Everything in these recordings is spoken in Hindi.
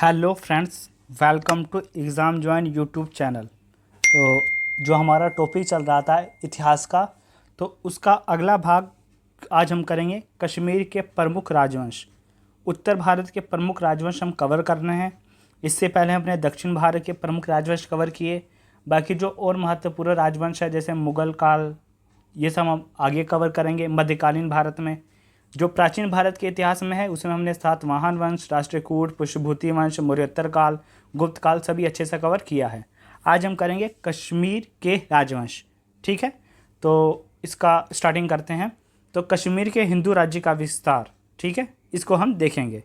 Hello friends, welcome to exam join YouTube channel. तो जो हमारा टॉपिक चल रहा था इतिहास का, तो उसका अगला भाग आज हम करेंगे कश्मीर के प्रमुख राजवंश। उत्तर भारत के प्रमुख राजवंश हम कवर कर रहे हैं। इससे पहले हमने दक्षिण भारत के प्रमुख राजवंश कवर किए। बाकी जो और महत्वपूर्ण राजवंश है जैसे मुग़ल काल, ये सब हम आगे कवर करेंगे। मध्यकालीन भारत में जो प्राचीन भारत के इतिहास में है उसमें हमने सातवाहन वंश, राष्ट्रकूट, पुष्यभूति वंश, मौर्योत्तर काल, गुप्त काल सभी अच्छे से कवर किया है। आज हम करेंगे कश्मीर के राजवंश। ठीक है, तो इसका स्टार्टिंग करते हैं। तो कश्मीर के हिंदू राज्य का विस्तार, ठीक है, इसको हम देखेंगे।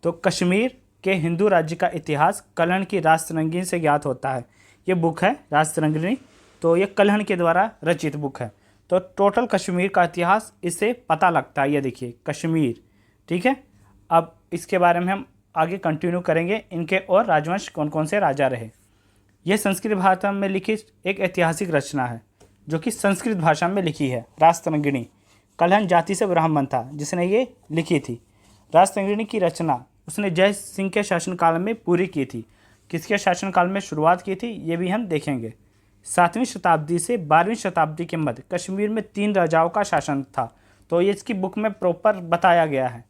तो कश्मीर के हिंदू राज्य का इतिहास कल्हण की राजतरंगिणी से ज्ञात होता है। ये बुक है राजतरंगिणी, तो ये कल्हण के द्वारा रचित बुक है। तो टोटल कश्मीर का इतिहास इससे पता लगता है। ये देखिए कश्मीर, ठीक है। अब इसके बारे में हम आगे कंटिन्यू करेंगे, इनके और राजवंश कौन कौन से राजा रहे। यह संस्कृत भाषा में लिखी एक ऐतिहासिक रचना है जो कि संस्कृत भाषा में लिखी है। राजतरंगिणी कल्हण जाति से ब्राह्मण था जिसने ये लिखी थी। राजतरंगिणी की रचना उसने जय सिंह के शासनकाल में पूरी की थी। किसके शासनकाल में शुरुआत की थी ये भी हम देखेंगे। 7वीं शताब्दी से 12वीं शताब्दी के मध्य कश्मीर में 3 राजाओं का शासन था। तो ये इसकी बुक में प्रॉपर बताया गया है।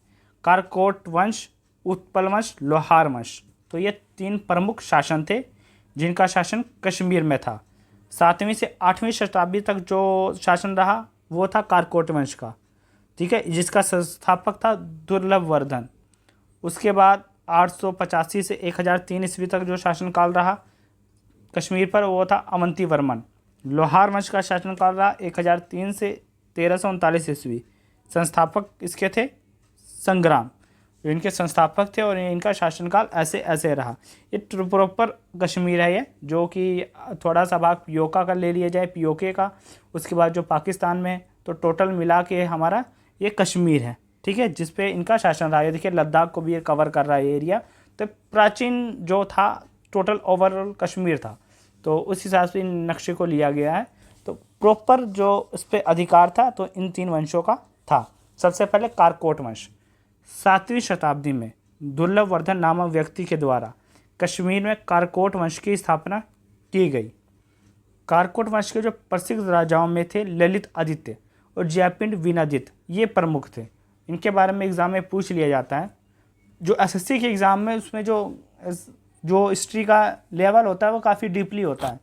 कारकोट वंश, उत्पल वंश, लोहार वंश। तो ये 3 प्रमुख शासन थे जिनका शासन कश्मीर में था। 7वीं से 8वीं शताब्दी तक जो शासन रहा वो था कारकोट वंश का, ठीक है, जिसका संस्थापक था दुर्लभवर्धन। उसके बाद 885 से 1003 ईस्वी तक जो शासनकाल रहा कश्मीर पर वो था अवंती वर्मन। लोहार वंश का शासनकाल रहा 1003 से 1339 ईस्वी। संस्थापक इसके थे संग्राम, जो इनके संस्थापक थे, और इनका शासनकाल ऐसे ऐसे रहा। ये प्रॉपर कश्मीर है ये, जो कि थोड़ा सा भाग पीओका का ले लिया जाए, पीओके का, उसके बाद जो पाकिस्तान में, तो टोटल मिला के हमारा ये कश्मीर है, ठीक है, जिस पे इनका शासन रहा है। देखिए लद्दाख को भी ये कवर कर रहा है ये एरिया। तो प्राचीन जो था टोटल ओवरऑल कश्मीर था, तो उस हिसाब से इन नक्शे को लिया गया है। तो प्रॉपर जो इस पर अधिकार था तो इन 3 वंशों का था। सबसे पहले कारकोट वंश 7वीं शताब्दी में दुर्लभवर्धन नामक व्यक्ति के द्वारा कश्मीर में कारकोट वंश की स्थापना की गई। कारकोट वंश के जो प्रसिद्ध राजाओं में थे ललित आदित्य और जयपिंड विनादित्य, ये प्रमुख थे। इनके बारे में एग्ज़ाम में पूछ लिया जाता है। जो एसएससी के एग्ज़ाम में उसमें जो हिस्ट्री का लेवल होता है वो काफ़ी डीपली होता है,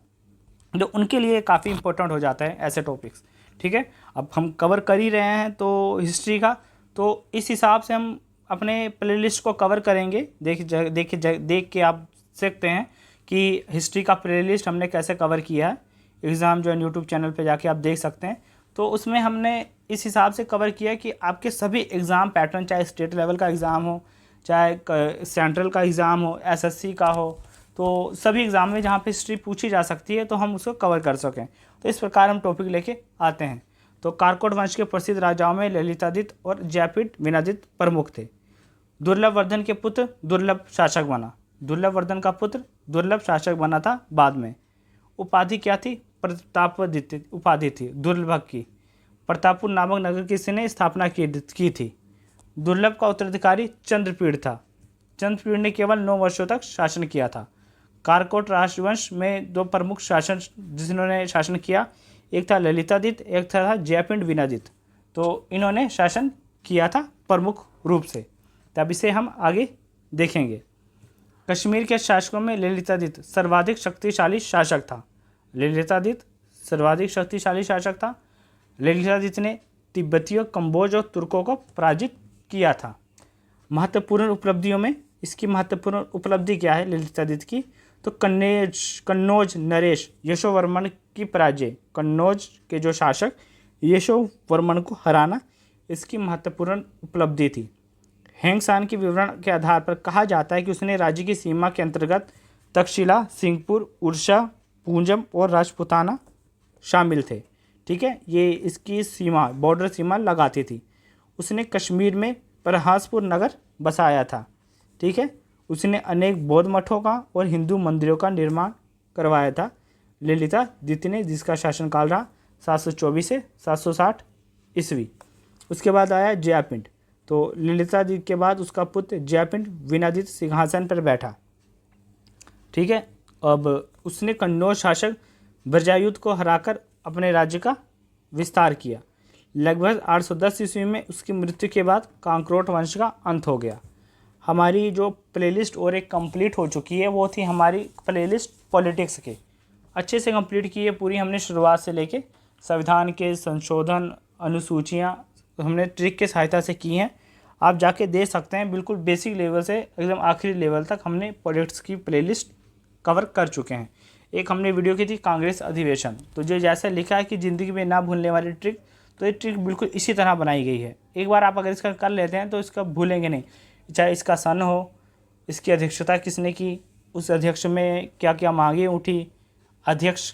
तो उनके लिए काफ़ी इंपॉर्टेंट हो जाता है ऐसे टॉपिक्स, ठीक है। अब हम कवर कर ही रहे हैं तो हिस्ट्री का, तो इस हिसाब से हम अपने प्लेलिस्ट को कवर करेंगे। देख के आप सकते हैं कि हिस्ट्री का प्लेलिस्ट हमने कैसे कवर किया है। एग्ज़ाम जो है यूट्यूब चैनल पे जाके आप देख सकते हैं। तो उसमें हमने इस हिसाब से कवर किया कि आपके सभी एग्ज़ाम पैटर्न, चाहे स्टेट लेवल का एग्ज़ाम हो, चाहे सेंट्रल का एग्ज़ाम हो, एसएससी का हो, तो सभी एग्ज़ाम में जहाँ पे हिस्ट्री पूछी जा सकती है तो हम उसको कवर कर सकें। तो इस प्रकार हम टॉपिक लेके आते हैं। तो कारकोट वंश के प्रसिद्ध राजाओं में ललितादित्य और जयपिंड विनादित्य प्रमुख थे। दुर्लभवर्धन के पुत्र दुर्लभ शासक बना। दुर्लभवर्धन का पुत्र दुर्लभ शासक बना था बाद में। उपाधि क्या थी? प्रतापादित्य उपाधि थी दुर्लभ की। प्रतापपुर नामक नगर की इसने स्थापना की थी। दुर्लभ का उत्तराधिकारी चंद्रपीड़ था। चंद्रपीड़ ने केवल 9 वर्षों तक शासन किया था। कारकोट राजवंश में 2 प्रमुख शासन जिन्होंने शासन किया, एक था ललितादित्य, एक था जयपिंड विनादित्य। तो इन्होंने शासन किया था प्रमुख रूप से। तब इसे हम आगे देखेंगे। कश्मीर के शासकों में ललितादित्य सर्वाधिक शक्तिशाली शासक था। ललितादित्य सर्वाधिक शक्तिशाली शासक था। ललितादित्य ने तिब्बतियों, कंबोज और तुर्कों को पराजित किया था। महत्वपूर्ण उपलब्धियों में इसकी महत्वपूर्ण उपलब्धि क्या है ललितादित्य की? तो कन्नौज नरेश यशोवर्मन की पराजय, कन्नौज के जो शासक यशोवर्मन को हराना, इसकी महत्वपूर्ण उपलब्धि थी। हेंगसान के विवरण के आधार पर कहा जाता है कि उसने राज्य की सीमा के अंतर्गत तक्षशिला, सिंहपुर, उड़ीसा, पूंजम और राजपुताना शामिल थे, ठीक है। ये इसकी सीमा, बॉर्डर सीमा लगाती थी। उसने कश्मीर में परहासपुर नगर बसाया था, ठीक है। उसने अनेक बौद्ध मठों का और हिंदू मंदिरों का निर्माण करवाया था ललितादित्य ने, जिसका शासनकाल रहा 724 से 760 ईस्वी। उसके बाद आया जयपिंड। तो ललितादित्य के बाद उसका पुत्र जयपिंड विनादित्य सिंहासन पर बैठा, ठीक है। अब उसने कन्नौज शासक बज्रायुध को हराकर अपने राज्य का विस्तार किया। लगभग 810 ईस्वी में उसकी मृत्यु के बाद कांकरोट वंश का अंत हो गया। हमारी जो प्लेलिस्ट और एक कंप्लीट हो चुकी है वो थी हमारी प्लेलिस्ट पॉलिटिक्स की, अच्छे से कंप्लीट की है पूरी हमने, शुरुआत से लेके संविधान के संशोधन, अनुसूचियाँ हमने ट्रिक के सहायता से की हैं। आप जाके देख सकते हैं, बिल्कुल बेसिक लेवल से एकदम आखिरी लेवल तक हमने पॉलिटिक्स की प्लेलिस्ट कवर कर चुके हैं। एक हमने वीडियो की थी कांग्रेस अधिवेशन, तो जो जैसा लिखा है कि ज़िंदगी में ना भूलने वाली ट्रिक, तो ये ट्रिक बिल्कुल इसी तरह बनाई गई है। एक बार आप अगर इसका कर लेते हैं तो इसका भूलेंगे नहीं, चाहे इसका सन हो, इसकी अध्यक्षता किसने की, उस अध्यक्ष में क्या क्या मांगें उठी, अध्यक्ष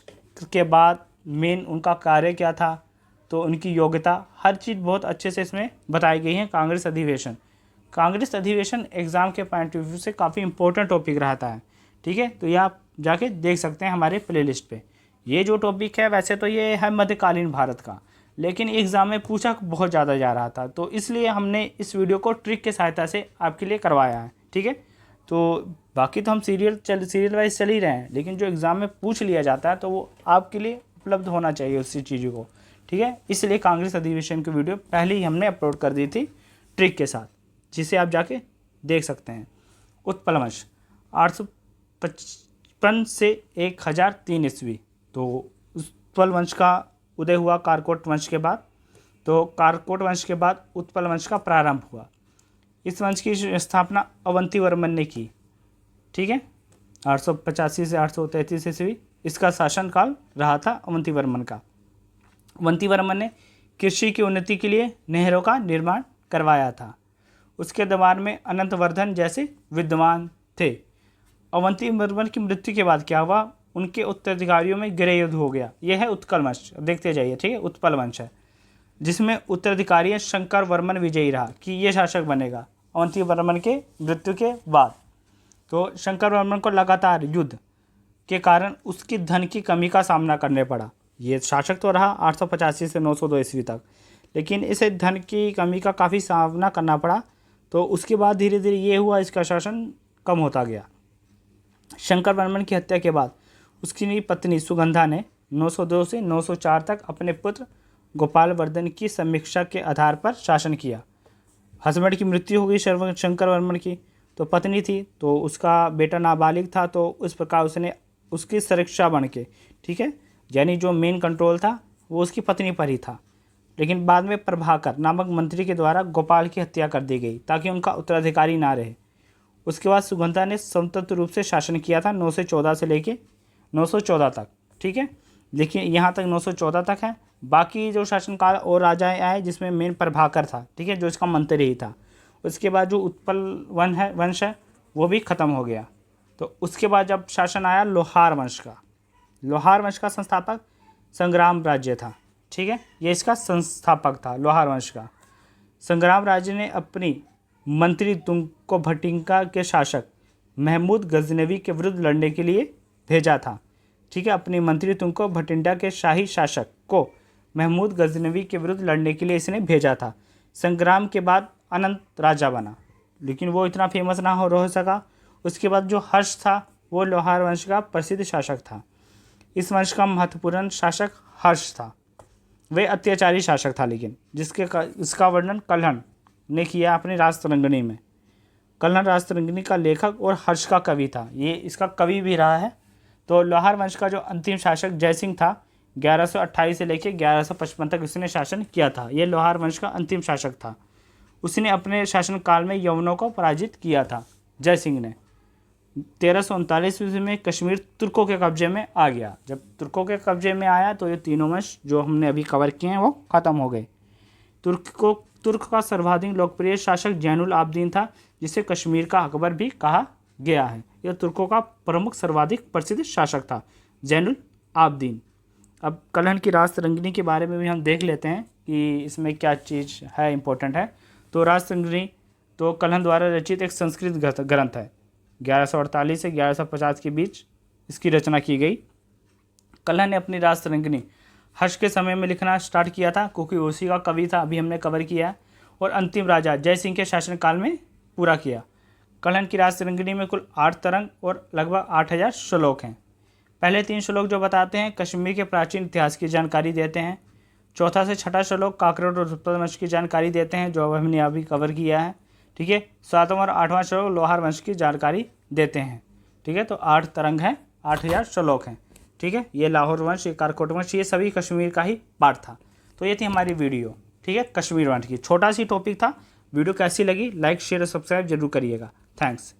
के बाद मेन उनका कार्य क्या था, तो उनकी योग्यता, हर चीज़ बहुत अच्छे से इसमें बताई गई है। कांग्रेस अधिवेशन एग्ज़ाम के पॉइंट ऑफ व्यू से काफ़ी इंपॉर्टेंट टॉपिक रहता है, ठीक है। तो ये आप जाके देख सकते हैं हमारे प्लेलिस्ट पे। ये जो टॉपिक है वैसे तो ये है मध्यकालीन भारत का, लेकिन एग्ज़ाम में पूछा बहुत ज़्यादा जा रहा था, तो इसलिए हमने इस वीडियो को ट्रिक के सहायता से आपके लिए करवाया है, ठीक है। तो बाकी तो हम सीरियल वाइज चल ही रहे हैं, लेकिन जो एग्ज़ाम में पूछ लिया जाता है तो वो आपके लिए उपलब्ध होना चाहिए उसी चीज़ों को, ठीक है। इसलिए कांग्रेस अधिवेशन की वीडियो पहले ही हमने अपलोड कर दी थी ट्रिक के साथ, जिसे आप जाके देख सकते हैं। उत्पल वंश 855 से 1003 ईस्वी, तो उत्पल वंश का उदय हुआ कारकोट वंश के बाद। तो कारकोट वंश के बाद उत्पल वंश का प्रारंभ हुआ। इस वंश की स्थापना अवंती वर्मन ने की, ठीक है। 885 से 833 ईस्वी इसका शासनकाल रहा था अवंती वर्मन का। अवंती वर्मन ने कृषि की उन्नति के लिए नहरों का निर्माण करवाया था। उसके दरबार में अनंतवर्धन जैसे विद्वान थे। अवंती वर्मन की मृत्यु के बाद क्या हुआ, उनके उत्तराधिकारियों में गृह युद्ध हो गया। यह है उत्कल वंश, देखते जाइए, ठीक है। उत्पल वंश है जिसमें उत्तराधिकारी शंकर वर्मन विजयी रहा कि ये शासक बनेगा अवंती वर्मन के मृत्यु के बाद। तो शंकर वर्मन को लगातार युद्ध के कारण उसकी धन की कमी का सामना करने पड़ा। ये शासक तो रहा 885 से 902 ईस्वी तक, लेकिन इसे धन की कमी का काफ़ी सामना करना पड़ा। तो उसके बाद धीरे धीरे ये हुआ, इसका शासन कम होता गया। शंकर वर्मन की हत्या के बाद उसकी पत्नी सुगंधा ने 902 से 904 तक अपने पुत्र गोपाल वर्धन की समीक्षा के आधार पर शासन किया। हस्बैंड की मृत्यु हो गई शंकर वर्मन की, तो पत्नी थी, तो उसका बेटा नाबालिग था, तो उस प्रकार उसने उसकी सुरक्षा बन के, ठीक है, यानी जो मेन कंट्रोल था वो उसकी पत्नी पर ही था। लेकिन बाद में प्रभाकर नामक मंत्री के द्वारा गोपाल की हत्या कर दी गई ताकि उनका उत्तराधिकारी ना रहे। उसके बाद सुगंधा ने स्वतंत्र रूप से शासन किया था 914 से लेके 914 तक, ठीक है। देखिए यहाँ तक 914 तक है। बाकी जो शासनकाल और राजाएं आए जिसमें मेन प्रभाकर था, ठीक है, जो इसका मंत्री ही था। उसके बाद जो उत्पल वंश है वो भी ख़त्म हो गया। तो उसके बाद जब शासन आया लोहार वंश का। लोहार वंश का संस्थापक संग्राम राज्य था, ठीक है, ये इसका संस्थापक था लोहार वंश का। संग्राम राज्य ने अपनी मंत्री तुंको भटिंका के शासक महमूद गजनवी के विरुद्ध लड़ने के लिए भेजा था, ठीक है। अपनी मंत्री तुंको भटिंडा के शाही शासक को महमूद गजनवी के विरुद्ध लड़ने के लिए इसने भेजा था। संग्राम के बाद अनंत राजा बना, लेकिन वो इतना फेमस ना हो सका। उसके बाद जो हर्ष था वो लोहार वंश का प्रसिद्ध शासक था। इस वंश का महत्वपूर्ण शासक हर्ष था। वे अत्याचारी शासक था, लेकिन इसका वर्णन कल्हण ने किया अपनी राजतरंगिणी में। कल्हण राजतरंगिणी का लेखक और हर्ष का कवि था, ये इसका कवि भी रहा है। तो लोहार वंश का जो अंतिम शासक जयसिंह था 1128 से लेकर 1155 तक उसने शासन किया था। ये लोहार वंश का अंतिम शासक था। उसने अपने शासनकाल में यवनों को पराजित किया था। जयसिंह ने 1339 ईस्वी में कश्मीर तुर्कों के कब्जे में आ गया। जब तुर्कों के कब्जे में आया तो ये तीनों वंश जो हमने अभी कवर किए हैं वो ख़त्म हो गए। तुर्क का सर्वाधिक लोकप्रिय शासक जैनुल आबदीन था, जिसे कश्मीर का अकबर भी कहा गया है। यह तुर्कों का प्रमुख सर्वाधिक प्रसिद्ध शासक था जैनुल आबदीन। अब कल्हण की राजतरंगिणी के बारे में भी हम देख लेते हैं कि इसमें क्या चीज़ है, इम्पोर्टेंट है। तो राजतरंगिणी तो कल्हण द्वारा रचित एक संस्कृत ग्रंथ है। 1148 से 1150 के बीच इसकी रचना की गई। कल्हण ने अपनी राजतरंगिणी हर्ष के समय में लिखना स्टार्ट किया था, क्योंकि उसी का कवि था, अभी हमने कवर किया, और अंतिम राजा जयसिंह के शासनकाल में पूरा किया। कलहन की रास रंगिणी में कुल 8 तरंग और लगभग 8000 श्लोक हैं। पहले 3 श्लोक जो बताते हैं कश्मीर के प्राचीन इतिहास की जानकारी देते हैं। चौथा से छठा श्लोक काकरोट और उत्पल वंश की जानकारी देते हैं, जो हमने अभी कवर किया है। ठीक है, 7वां और 8वां श्लोक लोहार वंश की जानकारी देते हैं। ठीक है, तो 8 तरंग हैं, 8000 श्लोक हैं। ठीक है, ये लाहौर वंश, ये काकरोट वंश, ये सभी कश्मीर का ही पार्ट था। तो ये थी हमारी वीडियो। ठीक है, कश्मीर वंश की छोटा सी टॉपिक था। वीडियो कैसी लगी, लाइक शेयर और सब्सक्राइब जरूर करिएगा। थैंक्स।